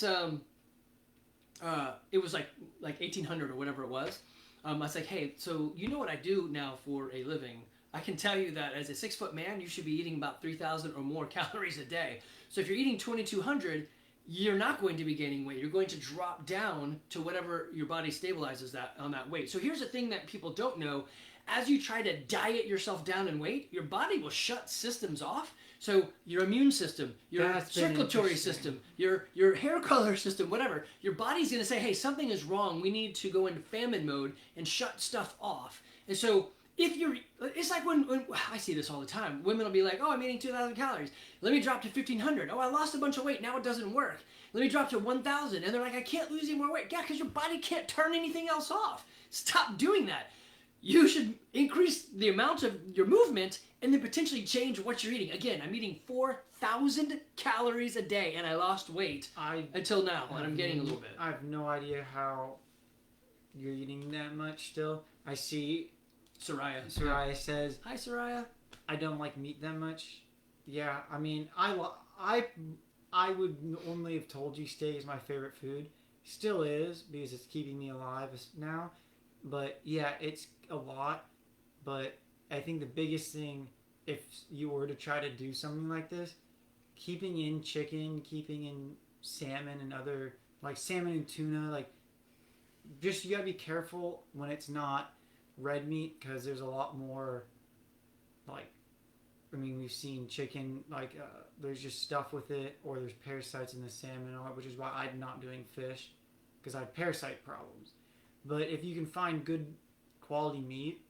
B: was like 1,800 or whatever it was." I was like, "Hey, so you know what I do now for a living? I can tell you that as a 6-foot man, you should be eating about 3,000 or more calories a day. So if you're eating 2,200, you're not going to be gaining weight. You're going to drop down to whatever your body stabilizes that on that weight." So here's the thing that people don't know. As you try to diet yourself down in weight, your body will shut systems off. So your immune system, your circulatory system, your hair color system, whatever, your body's going to say, "Hey, something is wrong. We need to go into famine mode and shut stuff off." And so it's like when I see this all the time. Women will be like, "Oh, I'm eating 2,000 calories. Let me drop to 1,500. Oh, I lost a bunch of weight. Now it doesn't work. Let me drop to 1,000. And they're like, "I can't lose any more weight." Yeah, because your body can't turn anything else off. Stop doing that. You should increase the amount of your movement and then potentially change what you're eating. Again, I'm eating 4,000 calories a day, and I lost weight until now, and I'm gaining a little bit.
A: I have no idea how you're eating that much still. I see
B: Soraya.
A: Soraya says,
B: "Hi, Soraya.
A: I don't like meat that much." Yeah, I mean, I would normally have told you steak is my favorite food. Still is, because it's keeping me alive now. But yeah, it's a lot. But I think the biggest thing, if you were to try to do something like this, keeping in chicken, keeping in salmon and other, like salmon and tuna, like, just you gotta be careful when it's not red meat, because there's a lot more, like, I mean, we've seen chicken, like, there's just stuff with it, or there's parasites in the salmon, which is why I'm not doing fish, because I have parasite problems. But if you can find good quality meat,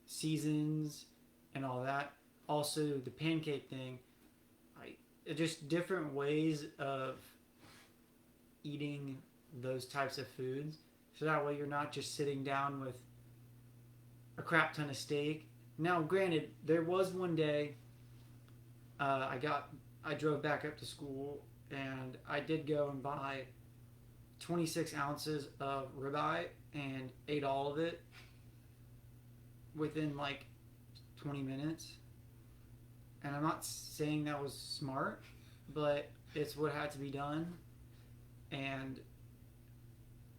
A: seasons, and all that, also the pancake thing, just different ways of eating those types of foods, so that way you're not just sitting down with a crap ton of steak. Now, granted, there was one day I drove back up to school, and I did go and buy 26 ounces of ribeye and ate all of it within like 20 minutes. And I'm not saying that was smart, but it's what had to be done. And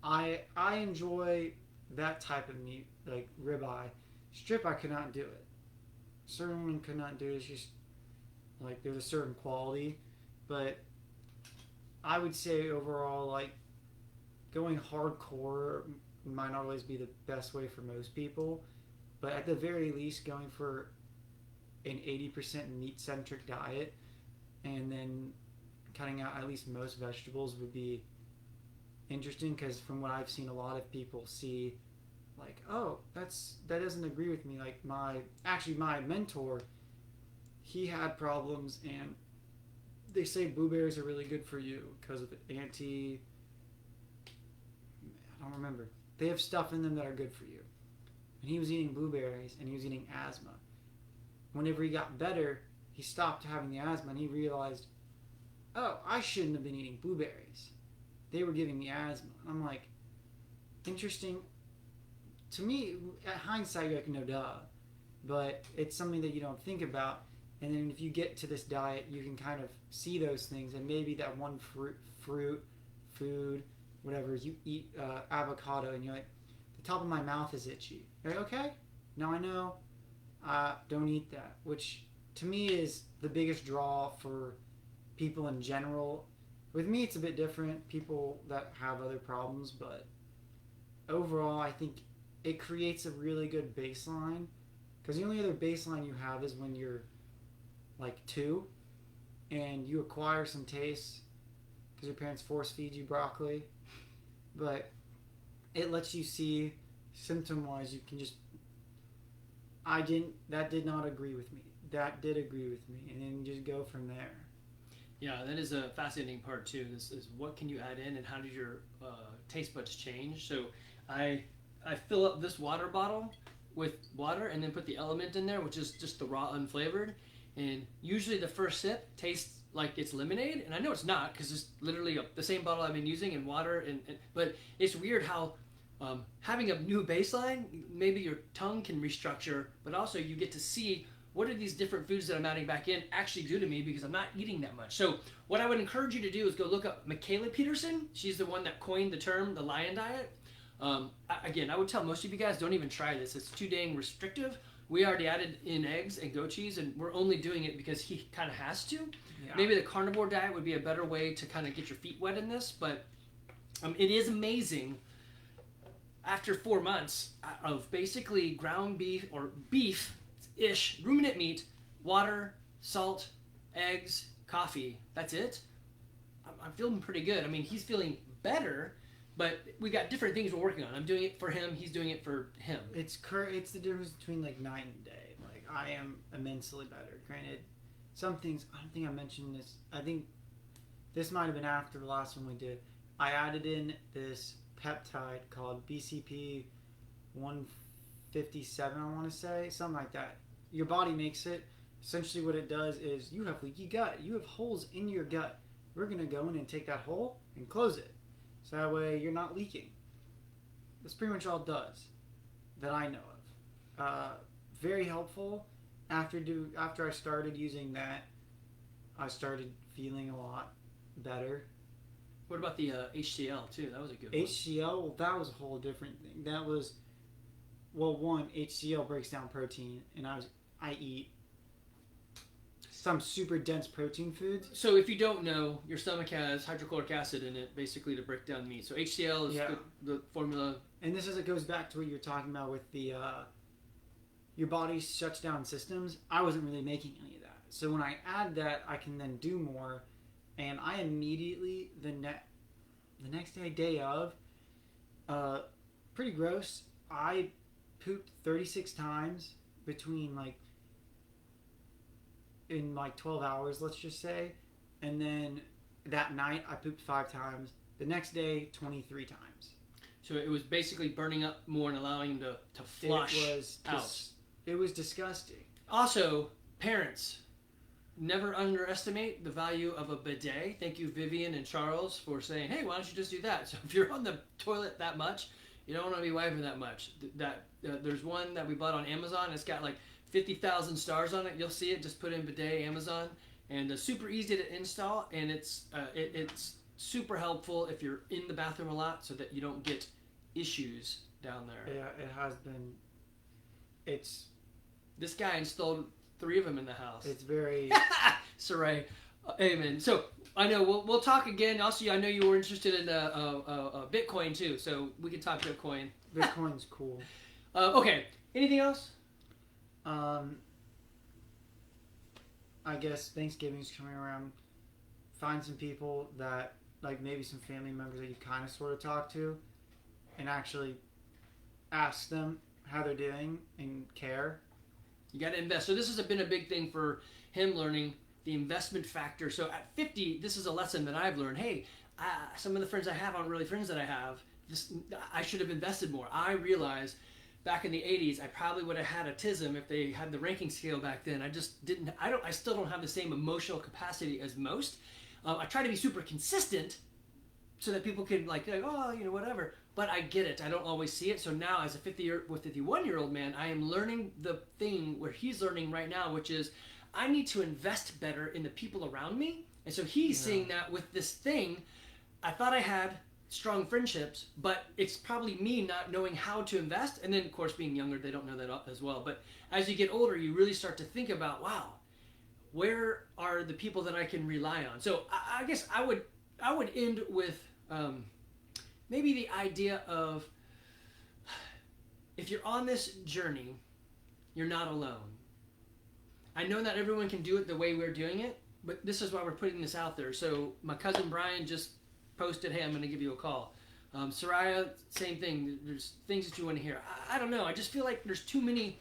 A: I enjoy that type of meat, like ribeye. Strip, I could not do it. Sirloin could not do it. It's just like there's a certain quality. But I would say overall, like, going hardcore might not always be the best way for most people, but at the very least, going for an 80% meat-centric diet and then cutting out at least most vegetables would be interesting, because from what I've seen, a lot of people see, like, oh, that doesn't agree with me. Like, my mentor, he had problems, and they say blueberries are really good for you because of I don't remember. They have stuff in them that are good for you. And he was eating blueberries and he was eating asthma. Whenever he got better, he stopped having the asthma and he realized, oh, I shouldn't have been eating blueberries. They were giving me asthma. I'm like, interesting. To me, at hindsight, you're like, no duh. But it's something that you don't think about. And then if you get to this diet, you can kind of see those things. And maybe that one fruit, food, whatever, you eat avocado and you're like, the top of my mouth is itchy. You're like, okay, now I know. Don't eat that. Which to me is the biggest draw for people in general. With me, it's a bit different. People that have other problems. But overall, I think it creates a really good baseline. Because the only other baseline you have is when you're like 2 and you acquire some taste because your parents force feed you broccoli, but it lets you see symptom wise you can just that did not agree with me, that did agree with me, and then just go from there.
B: Yeah, that is a fascinating part too. This is what can you add in and how did your taste buds change. So I fill up this water bottle with water and then put the element in there, which is just the raw unflavored, and usually the first sip tastes like it's lemonade, and I know it's not because it's literally the same bottle I've been using in water, but it's weird how having a new baseline, maybe your tongue can restructure, but also you get to see what are these different foods that I'm adding back in actually do to me because I'm not eating that much. So what I would encourage you to do is go look up Michaela Peterson. She's the one that coined the term the lion diet. Again, I would tell most of you guys, don't even try this. It's too dang restrictive. We already added in eggs and goat cheese, and we're only doing it because he kind of has to. Yeah. Maybe the carnivore diet would be a better way to kind of get your feet wet in this, but it is amazing. After 4 months of basically ground beef or beef-ish, ruminant meat, water, salt, eggs, coffee, that's it. I'm feeling pretty good. I mean, he's feeling better, but we got different things we're working on. I'm doing it for him. He's doing it for him.
A: It's the difference between like night and day. Like I am immensely better. Granted, some things I don't think I mentioned this. I think this might have been after the last one we did. I added in this peptide called BCP 157. I want to say something like that. Your body makes it. Essentially, what it does is you have leaky gut. You have holes in your gut. We're gonna go in and take that hole and close it. So that way you're not leaking. That's pretty much all it does that I know of. Very helpful. After I started using that, I started feeling a lot better.
B: What about the HCl too? That was a good
A: one. HCl, well, that was a whole different thing. That was, well, one, HCl breaks down protein, and I eat some super dense protein foods.
B: So if you don't know, your stomach has hydrochloric acid in it, basically to break down meat. So HCl is the formula.
A: And it goes back to what you were talking about with the your body shuts down systems. I wasn't really making any of that. So when I add that, I can then do more. And I immediately, the next day of, pretty gross, I pooped 36 times in 12 hours, let's just say. And then that night, I pooped 5 times. The next day, 23 times.
B: So it was basically burning up more and allowing him to flush out.
A: It was disgusting.
B: Also, parents, never underestimate the value of a bidet. Thank you, Vivian and Charles, for saying, hey, why don't you just do that? So if you're on the toilet that much, you don't want to be wiping that much. There's one that we bought on Amazon. It's got like 50,000 stars on it. You'll see it. Just put in bidet Amazon. And super easy to install. And it's super helpful if you're in the bathroom a lot so that you don't get issues down there.
A: Yeah, it has been.
B: This guy installed 3 of them in the house.
A: It's very...
B: Saray. Amen. So, I know, we'll talk again. Also, I know you were interested in Bitcoin, too. So, we can talk Bitcoin.
A: Bitcoin's cool.
B: Okay. Anything else?
A: I guess Thanksgiving's coming around. Find some people that, like maybe some family members that you kind of sort of talk to, and actually ask them how they're doing and care.
B: You got to invest. So this has been a big thing for him, learning the investment factor. So at 50, this is a lesson that I've learned. Hey, some of the friends I have aren't really friends that I have. I should have invested more. I realized back in the 80s, I probably would have had autism if they had the ranking scale back then. I just didn't. I still don't have the same emotional capacity as most. I try to be super consistent so that people can like, oh, you know, whatever. But I get it. I don't always see it. So now, as a 51-year-old man, I am learning the thing where he's learning right now, which is I need to invest better in the people around me. And so he's seeing that with this thing. I thought I had strong friendships, but it's probably me not knowing how to invest. And then, of course, being younger, they don't know that as well. But as you get older, you really start to think about, wow, where are the people that I can rely on? So I guess I would end with maybe the idea of, if you're on this journey, you're not alone. I know not everyone can do it the way we're doing it, but this is why we're putting this out there. So my cousin Brian just posted, hey, I'm going to give you a call. Soraya, same thing. There's things that you want to hear. I don't know. I just feel like there's too many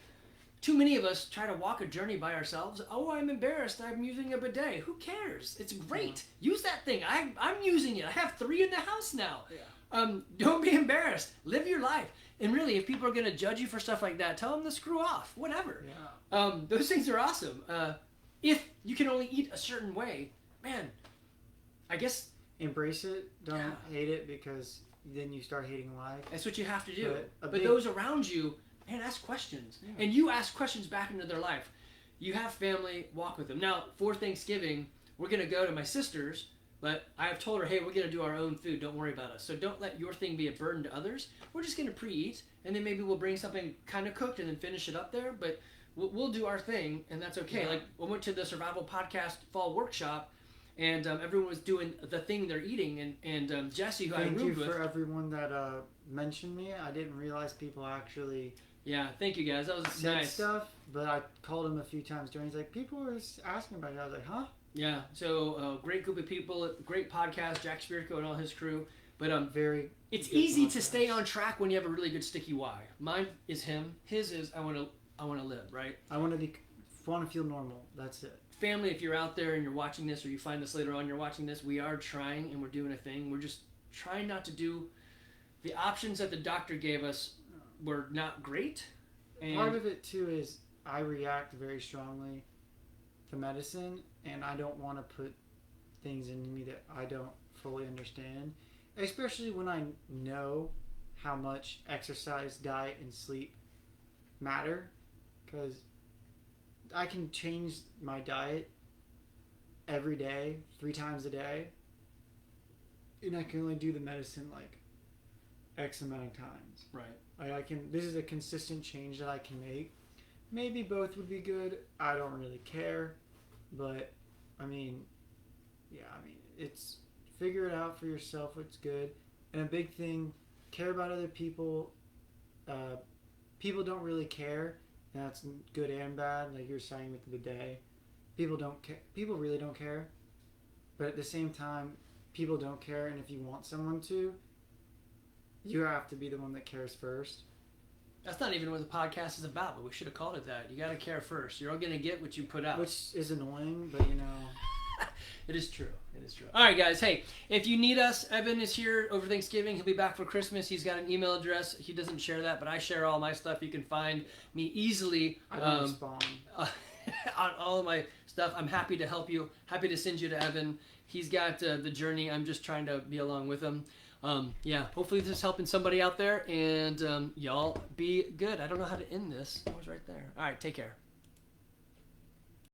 B: of us try to walk a journey by ourselves. Oh, I'm embarrassed. I'm using a bidet. Who cares? It's great. Use that thing. I'm using it. I have 3 in the house now. Yeah. Don't be embarrassed. Live your life. And really, if people are going to judge you for stuff like that, tell them to screw off. Whatever. Yeah. Those things are awesome. If you can only eat a certain way, man, I guess...
A: Embrace it. Don't hate it, because then you start hating life.
B: That's what you have to do. But those around you... Man, ask questions. Yeah. And you ask questions back into their life. You have family, walk with them. Now, for Thanksgiving, we're going to go to my sister's, but I have told her, hey, we're going to do our own food. Don't worry about us. So don't let your thing be a burden to others. We're just going to pre-eat, and then maybe we'll bring something kind of cooked and then finish it up there. But we'll do our thing, and that's okay. Yeah. Like, I went to the Survival Podcast Fall Workshop, and everyone was doing the thing they're eating. And Jesse, who I roomed with...
A: Thank you for everyone that mentioned me. I didn't realize people actually...
B: Yeah, thank you guys. That was nice
A: stuff. But I called him a few times during. He's like, people were asking about it. I was like, huh?
B: Yeah. So great group of people, great podcast, Jack Spirko and all his crew. But it's easy to stay on track when you have a really good sticky why. Mine is him. His is I want to live, right?
A: I want to feel normal. That's it.
B: Family, if you're out there and you're watching this, or you find this later on, you're watching this. We are trying and we're doing a thing. We're just trying not to do the options that the doctor gave us. Were not great. And
A: part of it too is I react very strongly to medicine, and I don't want to put things into me that I don't fully understand, especially when I know how much exercise, diet, and sleep matter, because I can change my diet every day, 3 times a day, and I can only do the medicine like X amount of times.
B: Right.
A: This is a consistent change that I can make. Maybe both would be good. I don't really care. But, it's figure it out for yourself what's good. And a big thing, care about other people. People don't really care. And that's good and bad, like you were saying with the bidet. People don't care. People really don't care. But at the same time, people don't care. And if you want someone to, you have to be the one that cares first.
B: That's not even what the podcast is about, but we should have called it that. You got to care first. You're all going to get what you put out.
A: Which is annoying, but you know.
B: It is true. It is true. All right, guys. Hey, if you need us, Evan is here over Thanksgiving. He'll be back for Christmas. He's got an email address. He doesn't share that, but I share all my stuff. You can find me easily.
A: I don't respond.
B: On all of my stuff. I'm happy to help you. Happy to send you to Evan. He's got the journey. I'm just trying to be along with him. Hopefully this is helping somebody out there, and y'all be good. I don't know how to end this. It was right there. All right, take care.